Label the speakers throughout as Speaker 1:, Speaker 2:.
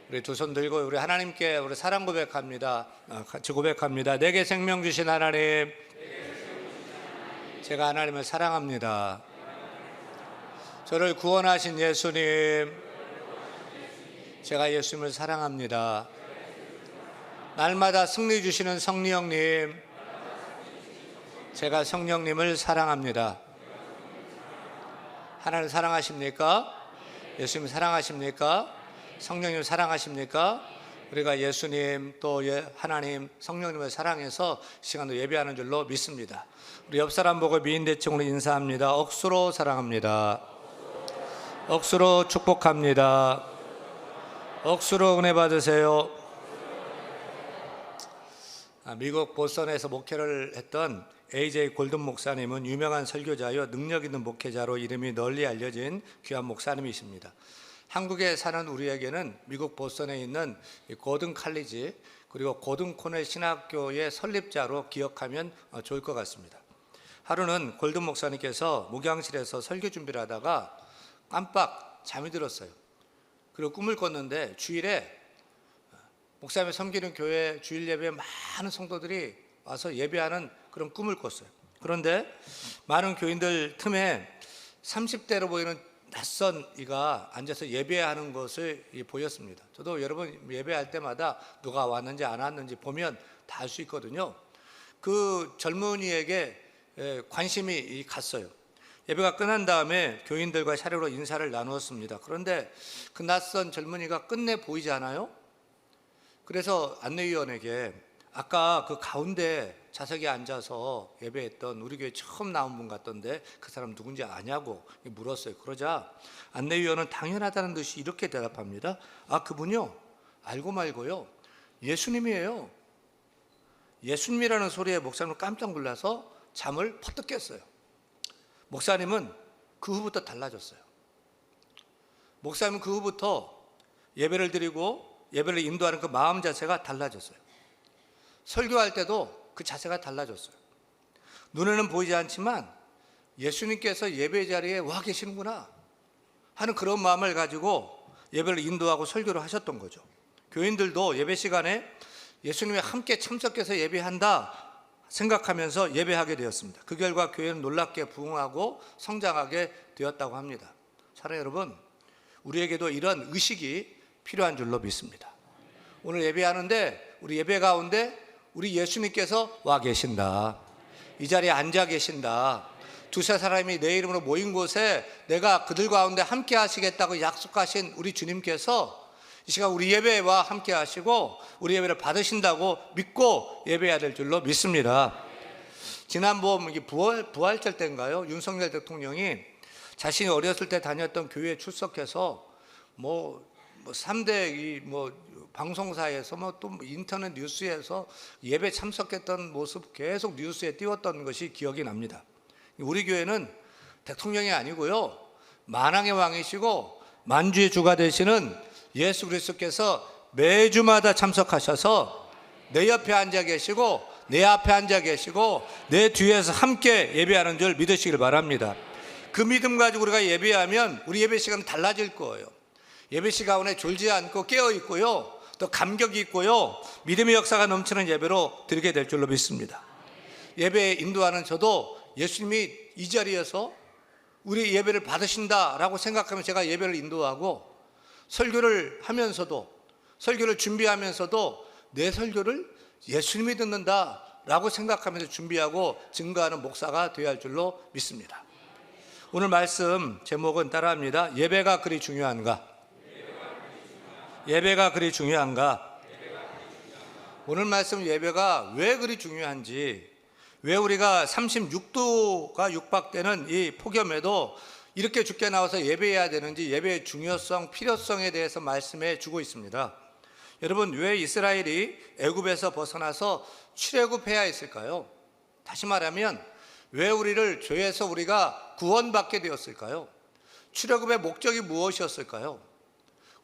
Speaker 1: 우리 두 손 들고 우리 하나님께 우리 사랑 고백합니다. 같이 고백합니다. 내게 생명 주신 하나님, 제가 하나님을 사랑합니다. 저를 구원하신 예수님, 제가 예수님을 사랑합니다. 날마다 승리 주시는 성령님, 제가 성령님을 사랑합니다. 하나님 사랑하십니까? 예수님 사랑하십니까? 성령님 사랑하십니까? 우리가 예수님 또 하나님 성령님을 사랑해서 시간도 예배하는 줄로 믿습니다. 우리 옆 사람 보고 미인대칭으로 인사합니다. 억수로 사랑합니다. 억수로 축복합니다. 억수로 은혜 받으세요. 미국 보스턴에서 목회를 했던 A.J. 골든 목사님은 유명한 설교자요 능력 있는 목회자로 이름이 널리 알려진 귀한 목사님이십니다. 한국에 사는 우리에게는 미국 보스턴에 있는 고든 칼리지 그리고 고든 코넬 신학교의 설립자로 기억하면 좋을 것 같습니다. 하루는 골든 목사님께서 목양실에서 설교 준비를 하다가 깜빡 잠이 들었어요. 그리고 꿈을 꿨는데 주일에 목사님이 섬기는 교회 주일 예배에 많은 성도들이 와서 예배하는 그런 꿈을 꿨어요. 그런데 많은 교인들 틈에 30대로 보이는 낯선 이가 앉아서 예배하는 것을 보였습니다. 저도 여러분 예배할 때마다 누가 왔는지 안 왔는지 보면 다 알 수 있거든요. 그 젊은이에게 관심이 갔어요. 예배가 끝난 다음에 교인들과 샤례로 인사를 나누었습니다. 그런데 그 낯선 젊은이가 끝내 보이지 않아요? 그래서 안내위원에게 아까 그 가운데 좌석에 앉아서 예배했던 우리 교회 처음 나온 분 같던데 그 사람 누군지 아냐고 물었어요. 그러자 안내위원은 당연하다는 듯이 이렇게 대답합니다. 아, 그분요? 알고 말고요. 예수님이에요. 예수님이라는 소리에 목사님은 깜짝 놀라서 잠을 퍼뜩 깼어요. 목사님은 그 후부터 달라졌어요. 목사님은 그 후부터 예배를 드리고 예배를 인도하는 그 마음 자체가 달라졌어요. 설교할 때도 그 자세가 달라졌어요. 눈에는 보이지 않지만 예수님께서 예배 자리에 와 계시는구나 하는 그런 마음을 가지고 예배를 인도하고 설교를 하셨던 거죠. 교인들도 예배 시간에 예수님이 함께 참석해서 예배한다 생각하면서 예배하게 되었습니다. 그 결과 교회는 놀랍게 부흥하고 성장하게 되었다고 합니다. 사랑하는 여러분, 우리에게도 이런 의식이 필요한 줄로 믿습니다. 오늘 예배하는데 우리 예배 가운데 우리 예수님께서 와 계신다. 이 자리에 앉아 계신다. 두세 사람이 내 이름으로 모인 곳에 내가 그들 가운데 함께 하시겠다고 약속하신 우리 주님께서 이 시간 우리 예배와 함께 하시고 우리 예배를 받으신다고 믿고 예배해야 될 줄로 믿습니다. 지난번 부활절 때인가요? 윤석열 대통령이 자신이 어렸을 때 다녔던 교회에 출석해서 3대 방송사에서 또 인터넷 뉴스에서 예배 참석했던 모습 계속 뉴스에 띄웠던 것이 기억이 납니다. 우리 교회는 대통령이 아니고요, 만왕의 왕이시고 만주의 주가 되시는 예수 그리스도께서 매주마다 참석하셔서 내 옆에 앉아 계시고 내 앞에 앉아 계시고 내 뒤에서 함께 예배하는 줄 믿으시길 바랍니다. 그 믿음 가지고 우리가 예배하면 우리 예배 시간은 달라질 거예요. 예배 시간에 졸지 않고 깨어 있고요, 또 감격이 있고요, 믿음의 역사가 넘치는 예배로 드리게 될 줄로 믿습니다. 예배에 인도하는 저도 예수님이 이 자리에서 우리 예배를 받으신다라고 생각하면 제가 예배를 인도하고 설교를 하면서도 설교를 준비하면서도 내 설교를 예수님이 듣는다라고 생각하면서 준비하고 증거하는 목사가 되어야 할 줄로 믿습니다. 오늘 말씀 제목은 따라합니다. 예배가 그리 중요한가? 예배가 그리 중요한가? 오늘 말씀 예배가 왜 그리 중요한지, 왜 우리가 36도가 육박되는 이 폭염에도 이렇게 주께 나와서 예배해야 되는지, 예배의 중요성, 필요성에 대해서 말씀해 주고 있습니다. 여러분, 왜 이스라엘이 애굽에서 벗어나서 출애굽해야 했을까요? 다시 말하면 왜 우리를 죄에서 우리가 구원받게 되었을까요? 출애굽의 목적이 무엇이었을까요?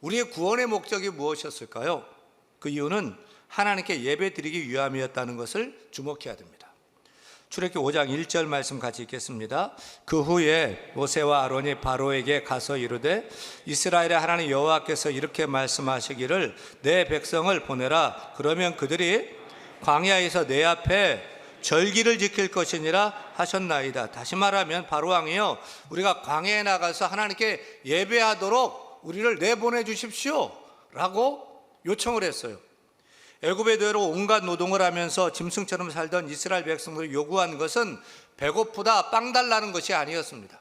Speaker 1: 우리의 구원의 목적이 무엇이었을까요? 그 이유는 하나님께 예배 드리기 위함이었다는 것을 주목해야 됩니다. 출애굽기 5장 1절 말씀 같이 읽겠습니다. 그 후에 모세와 아론이 바로에게 가서 이르되 이스라엘의 하나님 여호와께서 이렇게 말씀하시기를 내 백성을 보내라. 그러면 그들이 광야에서 내 앞에 절기를 지킬 것이니라 하셨나이다. 다시 말하면 바로 왕이요, 우리가 광야에 나가서 하나님께 예배하도록 우리를 내보내 주십시오 라고 요청을 했어요. 애굽의 대로 온갖 노동을 하면서 짐승처럼 살던 이스라엘 백성들이 요구한 것은 배고프다, 빵 달라는 것이 아니었습니다.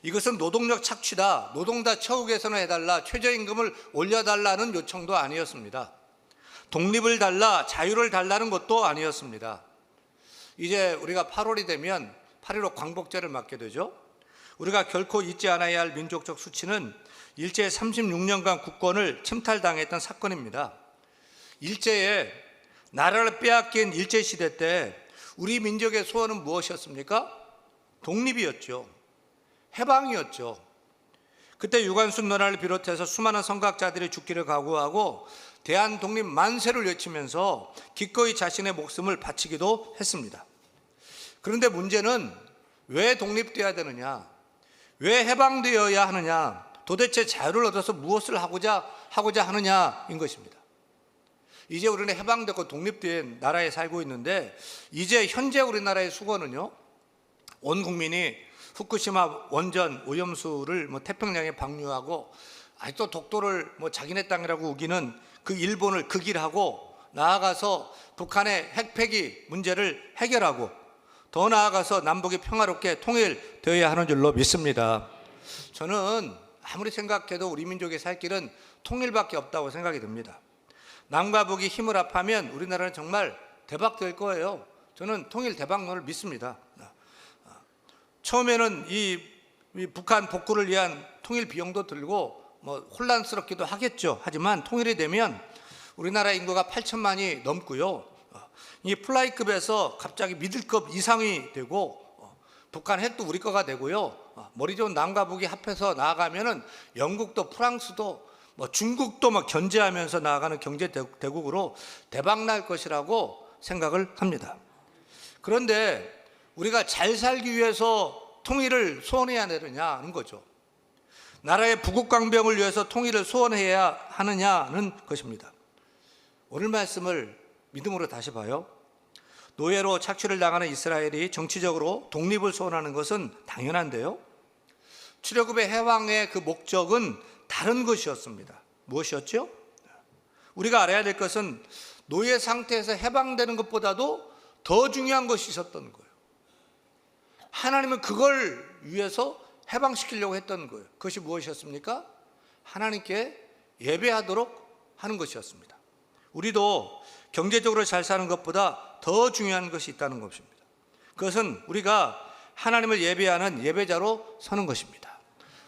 Speaker 1: 이것은 노동력 착취다, 노동자 처우 개선을 해달라, 최저임금을 올려달라는 요청도 아니었습니다. 독립을 달라, 자유를 달라는 것도 아니었습니다. 이제 우리가 8월이 되면 8.15 광복절을 맞게 되죠. 우리가 결코 잊지 않아야 할 민족적 수치는 일제 36년간 국권을 침탈당했던 사건입니다. 일제에 나라를 빼앗긴 일제시대 때 우리 민족의 소원은 무엇이었습니까? 독립이었죠. 해방이었죠. 그때 유관순 너나를 비롯해서 수많은 선각자들이 죽기를 각오하고 대한독립 만세를 외치면서 기꺼이 자신의 목숨을 바치기도 했습니다. 그런데 문제는 왜 독립되어야 되느냐? 왜 해방되어야 하느냐? 도대체 자유를 얻어서 무엇을 하고자 하느냐인 것입니다. 이제 우리는 해방되고 독립된 나라에 살고 있는데 이제 현재 우리나라의 수건은요, 온 국민이 후쿠시마 원전 오염수를 태평양에 방류하고 아직도 독도를 자기네 땅이라고 우기는 그 일본을 극일하고 나아가서 북한의 핵폐기 문제를 해결하고 더 나아가서 남북이 평화롭게 통일되어야 하는 줄로 믿습니다. 저는 아무리 생각해도 우리 민족의 살 길은 통일밖에 없다고 생각이 듭니다. 남과 북이 힘을 합하면 우리나라는 정말 대박될 거예요. 저는 통일 대박론을 믿습니다. 처음에는 이 북한 복구를 위한 통일 비용도 들고 혼란스럽기도 하겠죠. 하지만 통일이 되면 우리나라 인구가 8천만이 넘고요. 이 플라이급에서 갑자기 미들급 이상이 되고 북한 핵도 우리 거가 되고요. 머리 좋은 남과 북이 합해서 나아가면은 영국도 프랑스도 중국도 견제하면서 나아가는 경제 대국으로 대박날 것이라고 생각을 합니다. 그런데 우리가 잘 살기 위해서 통일을 소원해야 되느냐는 거죠. 나라의 부국강병을 위해서 통일을 소원해야 하느냐는 것입니다. 오늘 말씀을 믿음으로 다시 봐요. 노예로 착취를 당하는 이스라엘이 정치적으로 독립을 소원하는 것은 당연한데요, 출애굽의 해방의 그 목적은 다른 것이었습니다. 무엇이었죠? 우리가 알아야 될 것은 노예 상태에서 해방되는 것보다도 더 중요한 것이 있었던 거예요. 하나님은 그걸 위해서 해방시키려고 했던 거예요. 그것이 무엇이었습니까? 하나님께 예배하도록 하는 것이었습니다. 우리도 경제적으로 잘 사는 것보다 더 중요한 것이 있다는 것입니다. 그것은 우리가 하나님을 예배하는 예배자로 서는 것입니다.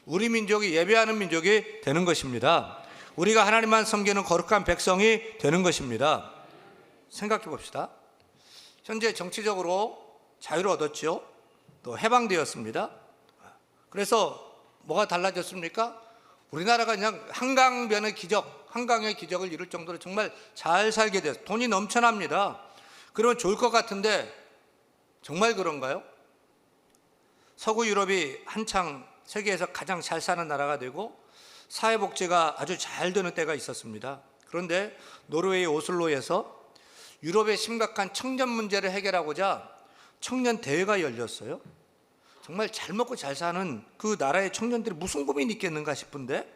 Speaker 1: 우리 민족이 예배하는 민족이 되는 것입니다. 우리가 하나님만 섬기는 거룩한 백성이 되는 것입니다. 생각해 봅시다. 현재 정치적으로 자유를 얻었죠. 또 해방되었습니다. 그래서 뭐가 달라졌습니까? 우리나라가 그냥 한강변의 기적, 한강의 기적을 이룰 정도로 정말 잘 살게 됐어요. 돈이 넘쳐납니다. 그러면 좋을 것 같은데 정말 그런가요? 서구 유럽이 한창 세계에서 가장 잘 사는 나라가 되고 사회복지가 아주 잘 되는 때가 있었습니다. 그런데 노르웨이 오슬로에서 유럽의 심각한 청년 문제를 해결하고자 청년 대회가 열렸어요. 정말 잘 먹고 잘 사는 그 나라의 청년들이 무슨 고민이 있겠는가 싶은데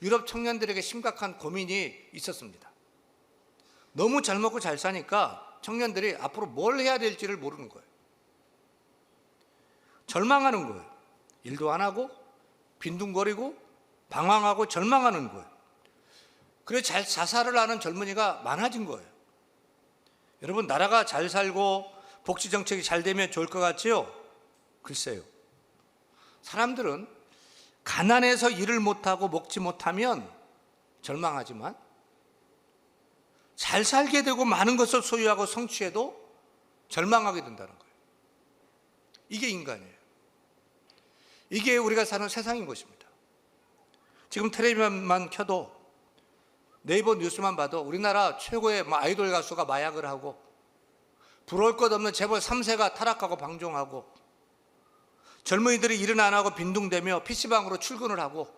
Speaker 1: 유럽 청년들에게 심각한 고민이 있었습니다. 너무 잘 먹고 잘 사니까 청년들이 앞으로 뭘 해야 될지를 모르는 거예요. 절망하는 거예요. 일도 안 하고 빈둥거리고 방황하고 절망하는 거예요. 그래서 자살을 하는 젊은이가 많아진 거예요. 여러분, 나라가 잘 살고 복지 정책이 잘 되면 좋을 것 같지요? 글쎄요. 사람들은 가난해서 일을 못하고 먹지 못하면 절망하지만 잘 살게 되고 많은 것을 소유하고 성취해도 절망하게 된다는 거예요. 이게 인간이에요. 이게 우리가 사는 세상인 것입니다. 지금 텔레비전만 켜도 네이버 뉴스만 봐도 우리나라 최고의 아이돌 가수가 마약을 하고 부러울 것 없는 재벌 3세가 타락하고 방종하고, 젊은이들이 일은 안 하고 빈둥대며 PC방으로 출근을 하고,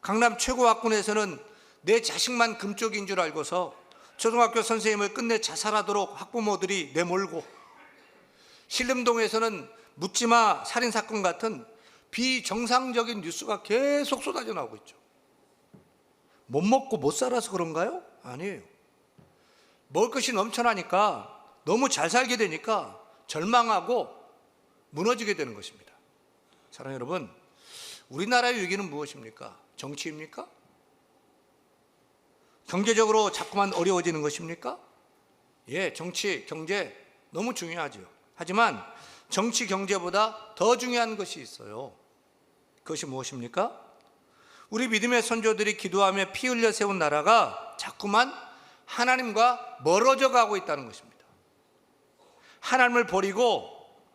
Speaker 1: 강남 최고학군에서는 내 자식만 금쪽인 줄 알고서 초등학교 선생님을 끝내 자살하도록 학부모들이 내몰고, 신림동에서는 묻지마 살인사건 같은 비정상적인 뉴스가 계속 쏟아져 나오고 있죠. 못 먹고 못 살아서 그런가요? 아니에요. 먹을 것이 넘쳐나니까, 너무 잘 살게 되니까 절망하고 무너지게 되는 것입니다. 사랑하는 여러분, 우리나라의 위기는 무엇입니까? 정치입니까? 경제적으로 자꾸만 어려워지는 것입니까? 예, 정치, 경제 너무 중요하죠. 하지만 정치, 경제보다 더 중요한 것이 있어요. 그것이 무엇입니까? 우리 믿음의 선조들이 기도하며 피 흘려 세운 나라가 자꾸만 하나님과 멀어져 가고 있다는 것입니다. 하나님을 버리고,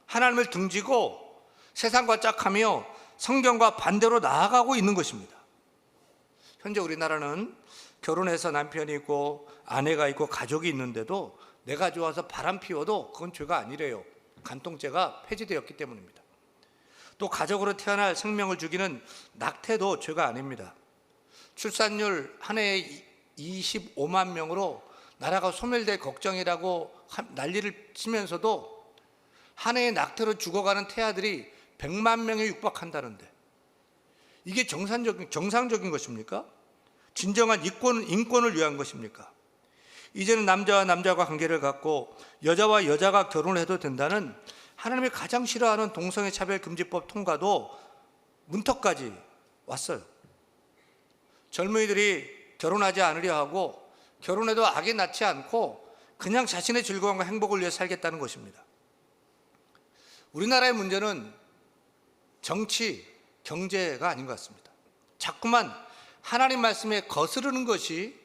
Speaker 1: 하나님을 등지고 세상과 짝하며 성경과 반대로 나아가고 있는 것입니다. 현재 우리나라는 결혼해서 남편이 있고 아내가 있고 가족이 있는데도 내가 좋아서 바람 피워도 그건 죄가 아니래요. 간통죄가 폐지되었기 때문입니다. 또 가족으로 태어날 생명을 죽이는 낙태도 죄가 아닙니다. 출산율 한 해에 25만 명으로 나라가 소멸될 걱정이라고 난리를 치면서도 한 해에 낙태로 죽어가는 태아들이 100만 명에 육박한다는데, 이게 정상적인 것입니까? 진정한 인권을 위한 것입니까? 이제는 남자와 남자가 관계를 갖고 여자와 여자가 결혼해도 된다는 하나님이 가장 싫어하는 동성애 차별금지법 통과도 문턱까지 왔어요. 젊은이들이 결혼하지 않으려 하고, 결혼해도 악이 낳지 않고 그냥 자신의 즐거움과 행복을 위해 살겠다는 것입니다. 우리나라의 문제는 정치, 경제가 아닌 것 같습니다. 자꾸만 하나님 말씀에 거스르는 것이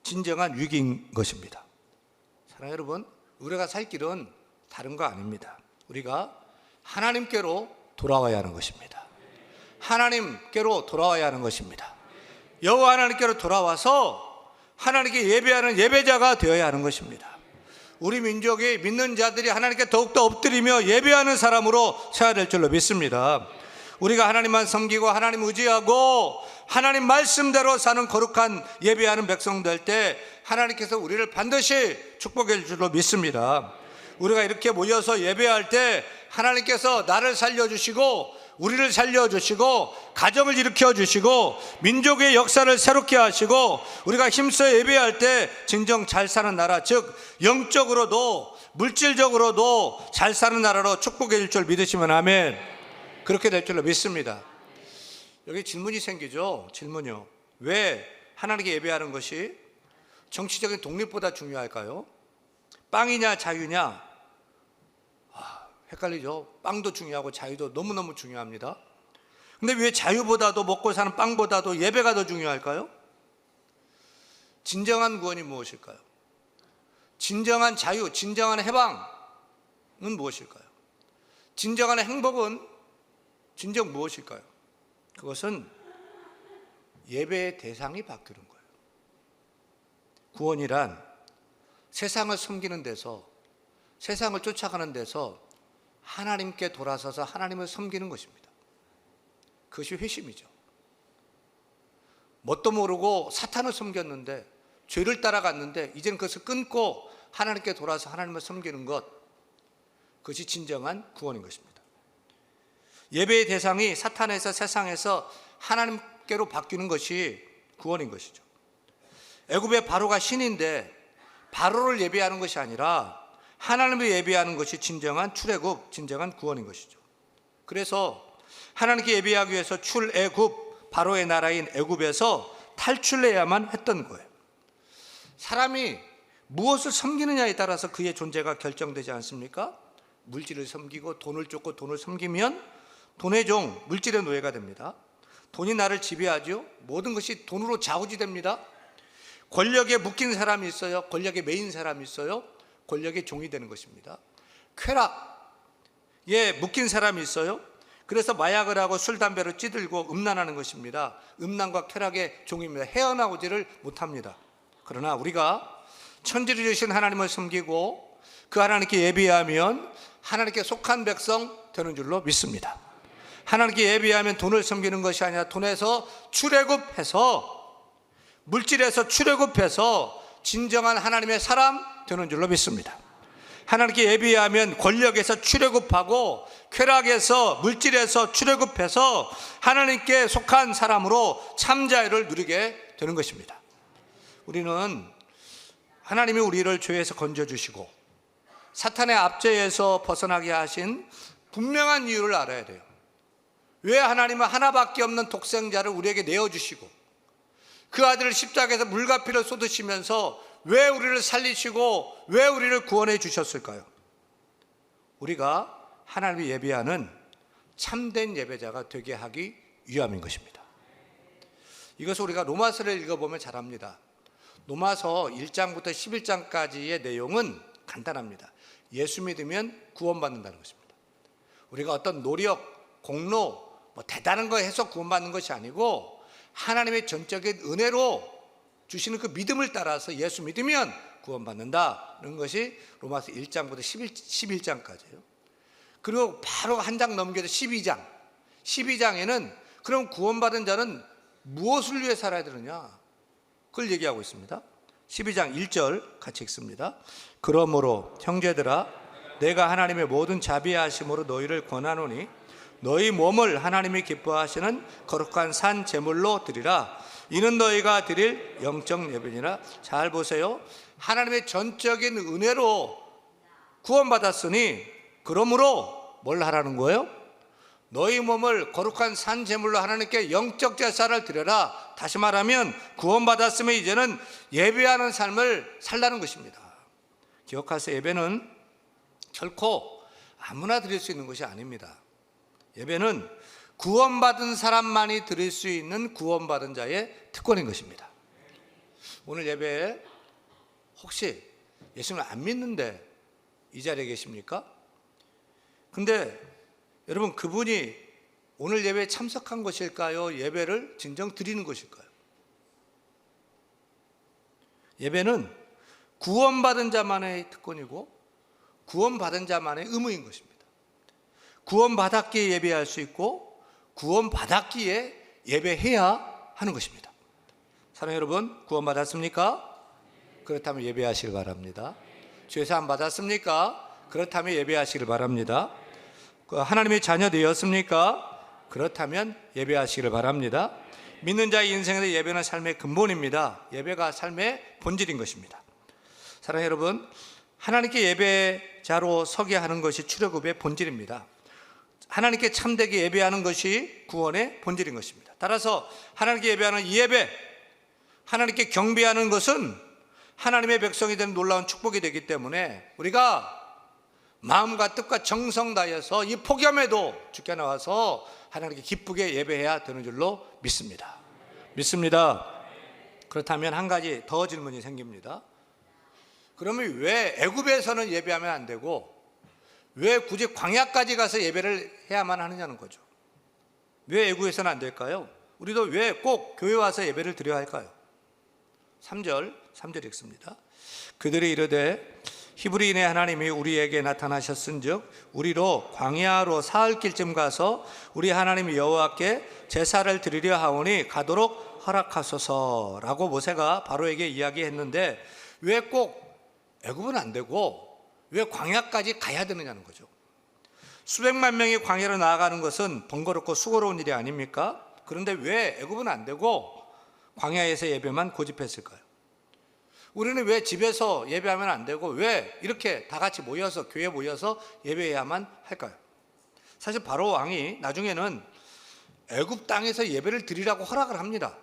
Speaker 1: 진정한 위기인 것입니다. 사랑하는 여러분, 우리가 살 길은 다른 거 아닙니다. 우리가 하나님께로 돌아와야 하는 것입니다. 하나님께로 돌아와야 하는 것입니다. 여호와 하나님께로 돌아와서 하나님께 예배하는 예배자가 되어야 하는 것입니다. 우리 민족이 믿는 자들이 하나님께 더욱더 엎드리며 예배하는 사람으로 세워야 될 줄로 믿습니다. 우리가 하나님만 섬기고 하나님 의지하고 하나님 말씀대로 사는 거룩한 예배하는 백성 될 때 하나님께서 우리를 반드시 축복해 줄 줄로 믿습니다. 우리가 이렇게 모여서 예배할 때 하나님께서 나를 살려주시고 우리를 살려주시고 가정을 일으켜주시고 민족의 역사를 새롭게 하시고 우리가 힘써 예배할 때 진정 잘 사는 나라, 즉 영적으로도 물질적으로도 잘 사는 나라로 축복해 줄 줄 믿으시면 아멘. 그렇게 될 줄로 믿습니다. 여기 질문이 생기죠. 질문이요. 왜 하나님께 예배하는 것이 정치적인 독립보다 중요할까요? 빵이냐 자유냐? 헷갈리죠. 빵도 중요하고 자유도 너무너무 중요합니다. 근데 왜 자유보다도, 먹고 사는 빵보다도 예배가 더 중요할까요? 진정한 구원이 무엇일까요? 진정한 자유, 진정한 해방은 무엇일까요? 진정한 행복은 진정 무엇일까요? 그것은 예배의 대상이 바뀌는 거예요. 구원이란 세상을 섬기는 데서, 세상을 쫓아가는 데서 하나님께 돌아서서 하나님을 섬기는 것입니다. 그것이 회심이죠. 뭣도 모르고 사탄을 섬겼는데, 죄를 따라갔는데 이제는 그것을 끊고 하나님께 돌아서 하나님을 섬기는 것, 그것이 진정한 구원인 것입니다. 예배의 대상이 사탄에서, 세상에서 하나님께로 바뀌는 것이 구원인 것이죠. 애굽의 바로가 신인데 바로를 예배하는 것이 아니라 하나님을 예배하는 것이 진정한 출애굽, 진정한 구원인 것이죠. 그래서 하나님께 예배하기 위해서 출애굽, 바로의 나라인 애굽에서 탈출해야만 했던 거예요. 사람이 무엇을 섬기느냐에 따라서 그의 존재가 결정되지 않습니까? 물질을 섬기고 돈을 쫓고 돈을 섬기면 돈의 종, 물질의 노예가 됩니다. 돈이 나를 지배하죠. 모든 것이 돈으로 좌우지됩니다. 권력에 묶인 사람이 있어요. 권력에 매인 사람이 있어요. 권력의 종이 되는 것입니다. 쾌락에 묶인 사람이 있어요. 그래서 마약을 하고 술, 담배로 찌들고 음란하는 것입니다. 음란과 쾌락의 종입니다. 헤어나오지를 못합니다. 그러나 우리가 천지를 주신 하나님을 섬기고 그 하나님께 예비하면 하나님께 속한 백성 되는 줄로 믿습니다. 하나님께 예비하면 돈을 섬기는 것이 아니라 돈에서 출애굽해서, 물질에서 출애굽해서 진정한 하나님의 사람 되는 줄로 믿습니다. 하나님께 예비하면 권력에서 출애굽하고 쾌락에서, 물질에서 출애굽해서 하나님께 속한 사람으로 참자유를 누리게 되는 것입니다. 우리는 하나님이 우리를 죄에서 건져주시고 사탄의 압제에서 벗어나게 하신 분명한 이유를 알아야 돼요. 왜 하나님은 하나밖에 없는 독생자를 우리에게 내어주시고 그 아들을 십자가에서 물과 피를 쏟으시면서 왜 우리를 살리시고 왜 우리를 구원해 주셨을까요? 우리가 하나님을 예배하는 참된 예배자가 되게 하기 위함인 것입니다. 이것을 우리가 로마서를 읽어보면 잘 압니다. 로마서 1장부터 11장까지의 내용은 간단합니다. 예수 믿으면 구원받는다는 것입니다. 우리가 어떤 노력, 공로, 대단한 거 해서 구원받는 것이 아니고 하나님의 전적인 은혜로 주시는 그 믿음을 따라서 예수 믿으면 구원받는다는 것이 로마서 1장부터 11장까지예요. 그리고 바로 한 장 넘겨서 12장. 12장에는 그럼 구원받은 자는 무엇을 위해 살아야 되느냐? 그걸 얘기하고 있습니다. 12장 1절 같이 읽습니다. 그러므로 형제들아 내가 하나님의 모든 자비하심으로 너희를 권하노니 너희 몸을 하나님이 기뻐하시는 거룩한 산 제물로 드리라. 이는 너희가 드릴 영적 예배니라. 잘 보세요. 하나님의 전적인 은혜로 구원받았으니 그러므로 뭘 하라는 거예요? 너희 몸을 거룩한 산 제물로 하나님께 영적 제사를 드려라. 다시 말하면 구원받았으면 이제는 예배하는 삶을 살라는 것입니다. 기억하세요. 예배는 결코 아무나 드릴 수 있는 것이 아닙니다. 예배는 구원받은 사람만이 드릴 수 있는 구원받은 자의 특권인 것입니다. 오늘 예배에 혹시 예수님을 안 믿는데 이 자리에 계십니까? 근데 여러분 그분이 오늘 예배에 참석한 것일까요? 예배를 진정 드리는 것일까요? 예배는 구원받은 자만의 특권이고 구원받은 자만의 의무인 것입니다. 구원받았기에 예배할 수 있고 구원받았기에 예배해야 하는 것입니다. 사랑하는 여러분, 구원받았습니까? 그렇다면 예배하시길 바랍니다. 죄사함 받았습니까? 그렇다면 예배하시길 바랍니다. 하나님의 자녀 되었습니까? 그렇다면 예배하시길 바랍니다. 믿는 자의 인생에서 예배는 삶의 근본입니다. 예배가 삶의 본질인 것입니다. 사랑하는 여러분, 하나님께 예배자로 서게 하는 것이 출애굽의 본질입니다. 하나님께 참되게 예배하는 것이 구원의 본질인 것입니다. 따라서 하나님께 예배하는 이 예배, 하나님께 경배하는 것은 하나님의 백성이 되는 놀라운 축복이 되기 때문에 우리가 마음과 뜻과 정성 다해서 이 폭염에도 주께 나와서 하나님께 기쁘게 예배해야 되는 줄로 믿습니다. 그렇다면 한 가지 더 질문이 생깁니다. 그러면 왜 애굽에서는 예배하면 안 되고 왜 굳이 광야까지 가서 예배를 해야만 하느냐는 거죠. 왜 애굽에서는 안 될까요? 우리도 왜 꼭 교회 와서 예배를 드려야 할까요? 3절 읽습니다. 그들이 이르되 히브리인의 하나님이 우리에게 나타나셨은즉 우리로 광야로 사흘길쯤 가서 우리 하나님 여호와께 제사를 드리려 하오니 가도록 허락하소서라고 모세가 바로에게 이야기했는데 왜 꼭 애굽은 안 되고 왜 광야까지 가야 되느냐는 거죠. 수백만 명이 광야로 나아가는 것은 번거롭고 수고로운 일이 아닙니까? 그런데 왜 애굽은 안 되고 광야에서 예배만 고집했을까요? 우리는 왜 집에서 예배하면 안 되고 왜 이렇게 다 같이 모여서 교회에 모여서 예배해야만 할까요? 사실 바로 왕이 나중에는 애굽 땅에서 예배를 드리라고 허락을 합니다.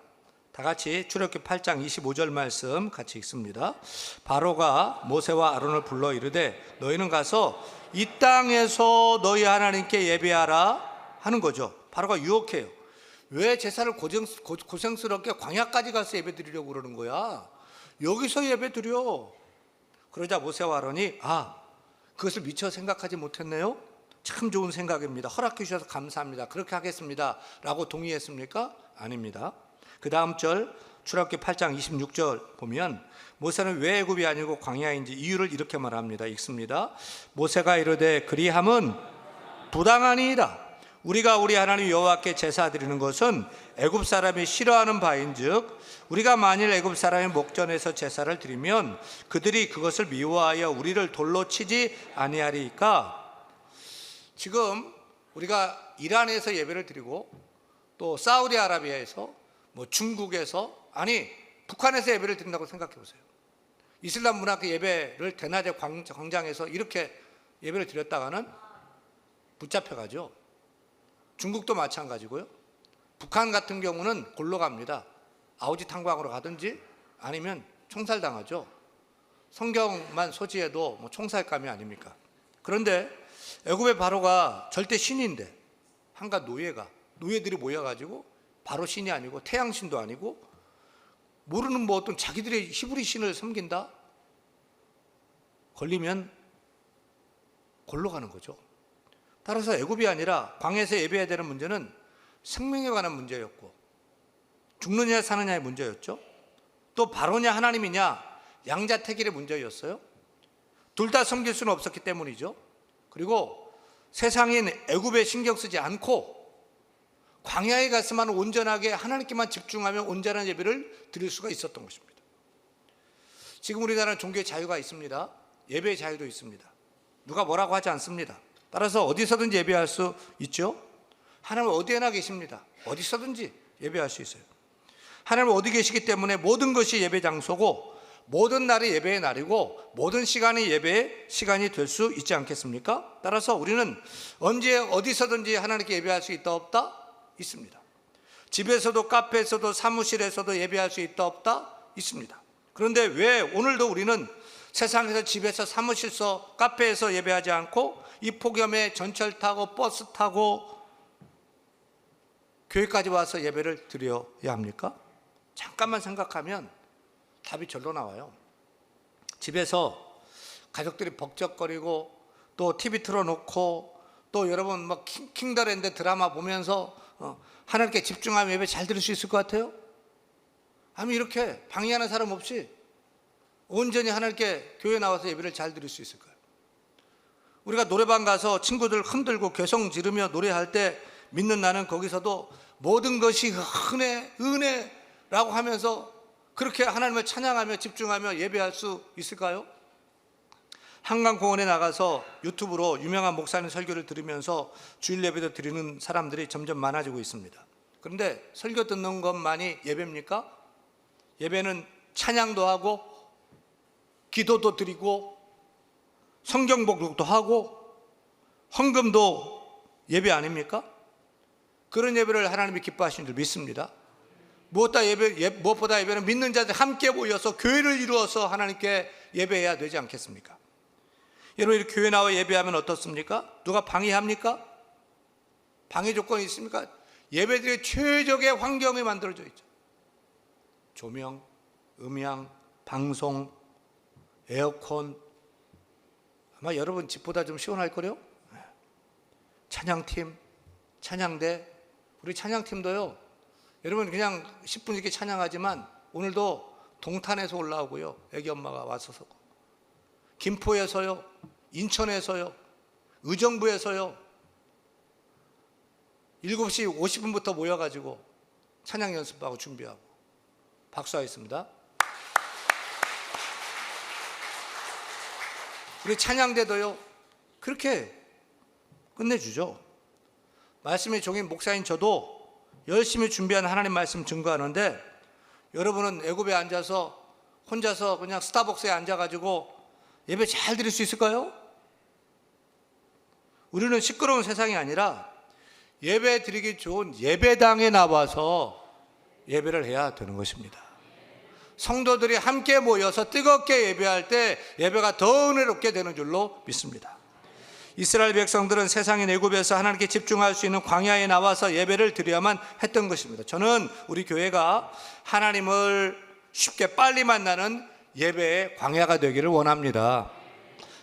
Speaker 1: 다 같이 출애굽기 8장 25절 말씀 같이 읽습니다. 바로가 모세와 아론을 불러 이르되 너희는 가서 이 땅에서 너희 하나님께 예배하라 하는 거죠. 바로가 유혹해요. 왜 제사를 고생스럽게 광야까지 가서 예배 드리려고 그러는 거야? 여기서 예배 드려. 그러자 모세와 아론이 그것을 미처 생각하지 못했네요. 참 좋은 생각입니다. 허락해 주셔서 감사합니다. 그렇게 하겠습니다 라고 동의했습니까? 아닙니다. 그 다음 절 출애굽기 8장 26절 보면 모세는 왜 애굽이 아니고 광야인지 이유를 이렇게 말합니다. 읽습니다. 모세가 이르되 그리함은 부당하니이다. 우리가 우리 하나님 여호와께 제사 드리는 것은 애굽 사람이 싫어하는 바인즉 우리가 만일 애굽 사람의 목전에서 제사를 드리면 그들이 그것을 미워하여 우리를 돌로 치지 아니하리이까. 지금 우리가 이란에서 예배를 드리고 또 사우디아라비아에서 중국에서 아니 북한에서 예배를 드린다고 생각해 보세요. 이슬람 문화교 예배를 대낮에 광장에서 이렇게 예배를 드렸다가는 붙잡혀가죠. 중국도 마찬가지고요. 북한 같은 경우는 골로 갑니다. 아우지 탄광으로 가든지 아니면 총살당하죠. 성경만 소지해도 총살감이 아닙니까? 그런데 애굽의 바로가 절대 신인데 한갓 노예들이 모여가지고 바로 신이 아니고 태양신도 아니고 모르는 어떤 자기들의 히브리 신을 섬긴다? 걸리면 골로 가는 거죠. 따라서 애굽이 아니라 광야에서 예배해야 되는 문제는 생명에 관한 문제였고 죽느냐 사느냐의 문제였죠. 또 바로냐 하나님이냐 양자택일의 문제였어요. 둘 다 섬길 수는 없었기 때문이죠. 그리고 세상인 애굽에 신경 쓰지 않고 광야에 갔으면 온전하게 하나님께만 집중하며 온전한 예배를 드릴 수가 있었던 것입니다. 지금 우리나라는 종교의 자유가 있습니다. 예배의 자유도 있습니다. 누가 뭐라고 하지 않습니다. 따라서 어디서든지 예배할 수 있죠. 하나님은 어디에나 계십니다. 어디서든지 예배할 수 있어요. 하나님은 어디 계시기 때문에 모든 것이 예배 장소고 모든 날이 예배의 날이고 모든 시간이 예배의 시간이 될 수 있지 않겠습니까? 따라서 우리는 언제 어디서든지 하나님께 예배할 수 있다 없다? 있습니다. 집에서도 카페에서도 사무실에서도 예배할 수 있다 없다? 있습니다. 그런데 왜 오늘도 우리는 세상에서 집에서 사무실서 카페에서 예배하지 않고 이 폭염에 전철 타고 버스 타고 교회까지 와서 예배를 드려야 합니까? 잠깐만 생각하면 답이 절로 나와요. 집에서 가족들이 벅적거리고 또 TV 틀어놓고 또 여러분 킹더랜드 드라마 보면서 하나님께 집중하면 예배 잘 들을 수 있을 것 같아요? 아니면 이렇게 방해하는 사람 없이 온전히 하나님께 교회 나와서 예배를 잘 드릴 수 있을까요? 우리가 노래방 가서 친구들 흔들고 개성 지르며 노래할 때 믿는 나는 거기서도 모든 것이 은혜라고 하면서 그렇게 하나님을 찬양하며 집중하며 예배할 수 있을까요? 한강공원에 나가서 유튜브로 유명한 목사님 설교를 들으면서 주일 예배도 드리는 사람들이 점점 많아지고 있습니다. 그런데 설교 듣는 것만이 예배입니까? 예배는 찬양도 하고 기도도 드리고 성경 복독도 하고 헌금도 예배 아닙니까? 그런 예배를 하나님이 기뻐하시는 줄 믿습니다. 무엇보다 예배는 믿는 자들 함께 모여서 교회를 이루어서 하나님께 예배해야 되지 않겠습니까? 여러분 이렇게 교회 나와 예배하면 어떻습니까? 누가 방해합니까? 방해 조건이 있습니까? 예배드릴 최적의 환경이 만들어져 있죠. 조명, 음향, 방송, 에어컨. 아마 여러분 집보다 좀 시원할 거래요. 찬양팀, 찬양대. 우리 찬양팀도요, 여러분 그냥 10분 이렇게 찬양하지만 오늘도 동탄에서 올라오고요, 애기 엄마가 왔어서 김포에서요, 인천에서요, 의정부에서요 7시 50분부터 모여가지고 찬양 연습하고 준비하고 박수하겠습니다. 우리 찬양대도요 그렇게 끝내주죠. 말씀의 종인 목사인 저도 열심히 준비한 하나님 말씀 증거하는데 여러분은 애굽에 앉아서 혼자서 그냥 스타벅스에 앉아가지고 예배 잘 드릴 수 있을까요? 우리는 시끄러운 세상이 아니라 예배 드리기 좋은 예배당에 나와서 예배를 해야 되는 것입니다. 성도들이 함께 모여서 뜨겁게 예배할 때 예배가 더 은혜롭게 되는 줄로 믿습니다. 이스라엘 백성들은 세상의 애굽에서 하나님께 집중할 수 있는 광야에 나와서 예배를 드려야만 했던 것입니다. 저는 우리 교회가 하나님을 쉽게 빨리 만나는 예배의 광야가 되기를 원합니다.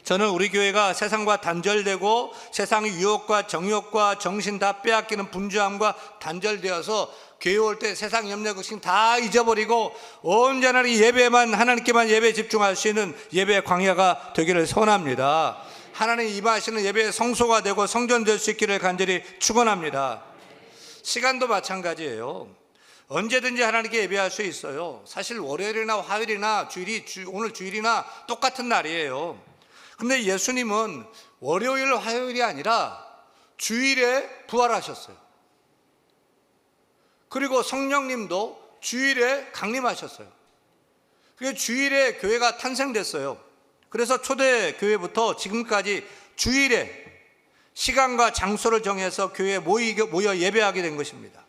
Speaker 1: 저는 우리 교회가 세상과 단절되고 세상의 유혹과 정욕과 정신 다 빼앗기는 분주함과 단절되어서 교회 올 때 세상 염려 걱정 다 잊어버리고 언제나 예배만, 하나님께만 예배에 집중할 수 있는 예배의 광야가 되기를 소원합니다. 하나님 임하시는 예배의 성소가 되고 성전될 수 있기를 간절히 축원합니다. 시간도 마찬가지예요. 언제든지 하나님께 예배할 수 있어요. 사실 월요일이나 화요일이나 오늘 주일이나 똑같은 날이에요. 근데 예수님은 월요일, 화요일이 아니라 주일에 부활하셨어요. 그리고 성령님도 주일에 강림하셨어요. 그래서 주일에 교회가 탄생됐어요. 그래서 초대교회부터 지금까지 주일에 시간과 장소를 정해서 교회에 모여 예배하게 된 것입니다.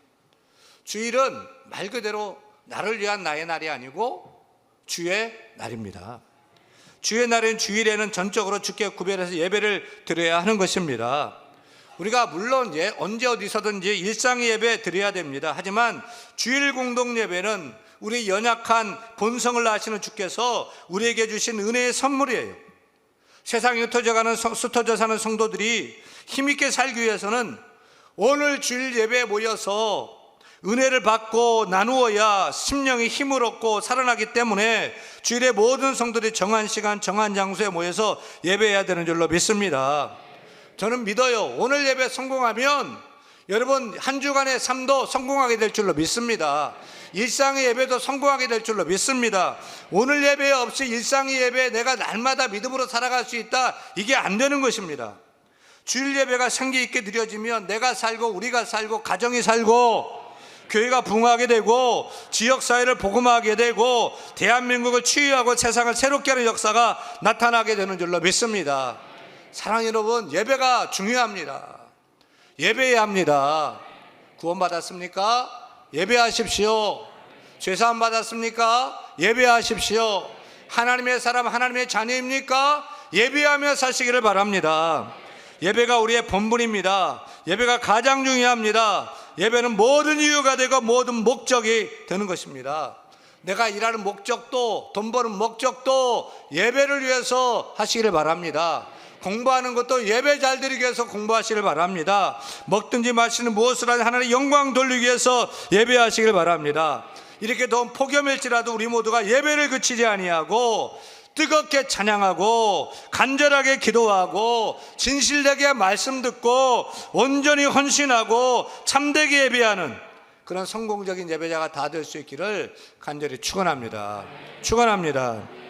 Speaker 1: 주일은 말 그대로 나를 위한 나의 날이 아니고 주의 날입니다. 주의 날인 주일에는 전적으로 주께 구별해서 예배를 드려야 하는 것입니다. 우리가 물론 언제 어디서든지 일상의 예배 드려야 됩니다. 하지만 주일 공동 예배는 우리 연약한 본성을 아시는 주께서 우리에게 주신 은혜의 선물이에요. 세상에 흩어져 사는 성도들이 힘있게 살기 위해서는 오늘 주일 예배에 모여서 은혜를 받고 나누어야 심령이 힘을 얻고 살아나기 때문에 주일에 모든 성도들이 정한 시간 정한 장소에 모여서 예배해야 되는 줄로 믿습니다. 저는 믿어요. 오늘 예배 성공하면 여러분 한 주간의 삶도 성공하게 될 줄로 믿습니다. 일상의 예배도 성공하게 될 줄로 믿습니다. 오늘 예배 없이 일상의 예배 내가 날마다 믿음으로 살아갈 수 있다, 이게 안 되는 것입니다. 주일 예배가 생기 있게 드려지면 내가 살고 우리가 살고 가정이 살고 교회가 부흥하게 되고 지역사회를 복음화하게 되고 대한민국을 치유하고 세상을 새롭게 하는 역사가 나타나게 되는 줄로 믿습니다. 사랑하는 여러분, 예배가 중요합니다. 예배해야 합니다. 구원받았습니까? 예배하십시오. 죄사함 받았습니까? 예배하십시오. 하나님의 사람, 하나님의 자녀입니까? 예배하며 사시기를 바랍니다. 예배가 우리의 본분입니다. 예배가 가장 중요합니다. 예배는 모든 이유가 되고 모든 목적이 되는 것입니다. 내가 일하는 목적도, 돈 버는 목적도 예배를 위해서 하시기를 바랍니다. 공부하는 것도 예배 잘 드리기 위해서 공부하시길 바랍니다. 먹든지 마시는 무엇을 하든 하나님의 영광 돌리기 위해서 예배하시길 바랍니다. 이렇게 더운 폭염일지라도 우리 모두가 예배를 그치지 아니하고 뜨겁게 찬양하고 간절하게 기도하고 진실되게 말씀 듣고 온전히 헌신하고 참되게 예배하는 그런 성공적인 예배자가 다 될 수 있기를 간절히 축원합니다. 축원합니다.